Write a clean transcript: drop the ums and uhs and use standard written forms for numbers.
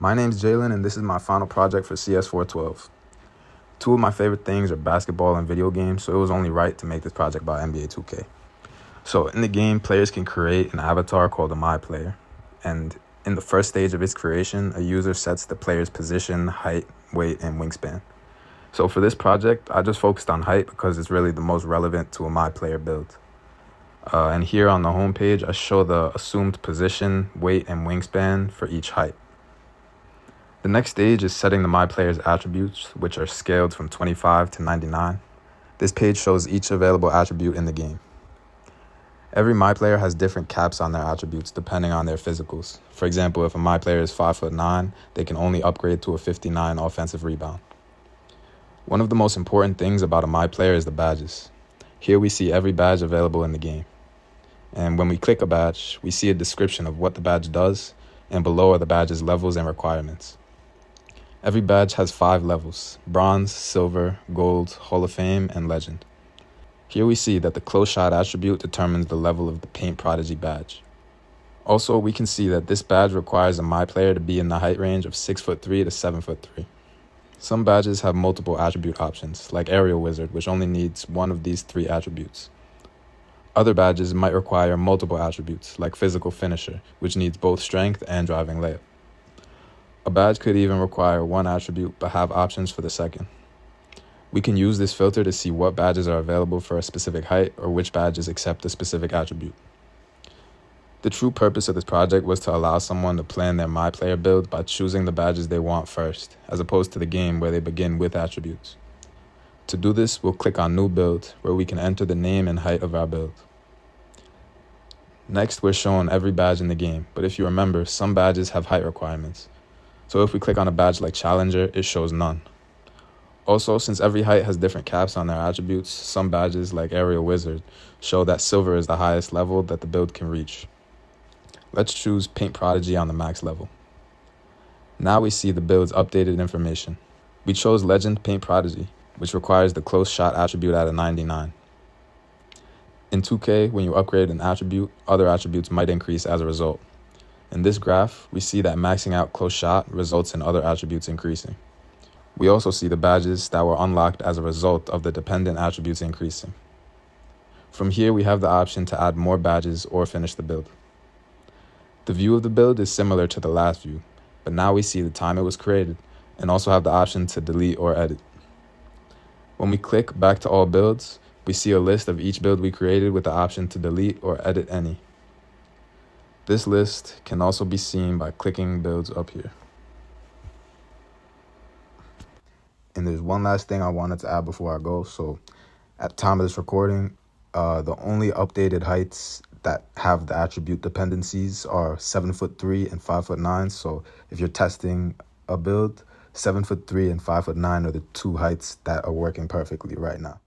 My name's Jalen, and this is my final project for CS412. Two of my favorite things are basketball and video games, so it was only right to make this project about NBA2K. So in the game, players can create an avatar called a MyPlayer, and in the first stage of its creation, a user sets the player's position, height, weight, and wingspan. So for this project, I just focused on height because it's really the most relevant to a MyPlayer build. And here on the home page, I show the assumed position, weight, and wingspan for each height. The next stage is setting the MyPlayer's attributes, which are scaled from 25 to 99. This page shows each available attribute in the game. Every MyPlayer has different caps on their attributes depending on their physicals. For example, if a MyPlayer is 5'9", they can only upgrade to a 59 offensive rebound. One of the most important things about a MyPlayer is the badges. Here we see every badge available in the game. And when we click a badge, we see a description of what the badge does, and below are the badge's levels and requirements. Every badge has 5 levels: bronze, silver, gold, Hall of Fame, and legend. Here we see that the close shot attribute determines the level of the Paint Prodigy badge. Also, we can see that this badge requires a MyPlayer to be in the height range of 6'3" to 7'3". Some badges have multiple attribute options, like Aerial Wizard, which only needs one of these 3 attributes. Other badges might require multiple attributes, like Physical Finisher, which needs both strength and driving layup. A badge could even require one attribute but have options for the second. We can use this filter to see what badges are available for a specific height or which badges accept a specific attribute. The true purpose of this project was to allow someone to plan their MyPlayer build by choosing the badges they want first, as opposed to the game where they begin with attributes. To do this, we'll click on New Build, where we can enter the name and height of our build. Next, we're shown every badge in the game, but if you remember, some badges have height requirements. So if we click on a badge like Challenger, it shows none. Also, since every height has different caps on their attributes, some badges like Aerial Wizard show that silver is the highest level that the build can reach. Let's choose Paint Prodigy on the max level. Now we see the build's updated information. We chose Legend Paint Prodigy, which requires the close shot attribute at a 99. In 2K, when you upgrade an attribute, other attributes might increase as a result. In this graph, we see that maxing out close shot results in other attributes increasing. We also see the badges that were unlocked as a result of the dependent attributes increasing. From here, we have the option to add more badges or finish the build. The view of the build is similar to the last view, but now we see the time it was created and also have the option to delete or edit. When we click back to all builds, we see a list of each build we created with the option to delete or edit any. This list can also be seen by clicking builds up here. And there's one last thing I wanted to add before I go. So at the time of this recording, the only updated heights that have the attribute dependencies are 7'3" and 5'9". So if you're testing a build, 7'3" and 5'9" are the 2 heights that are working perfectly right now.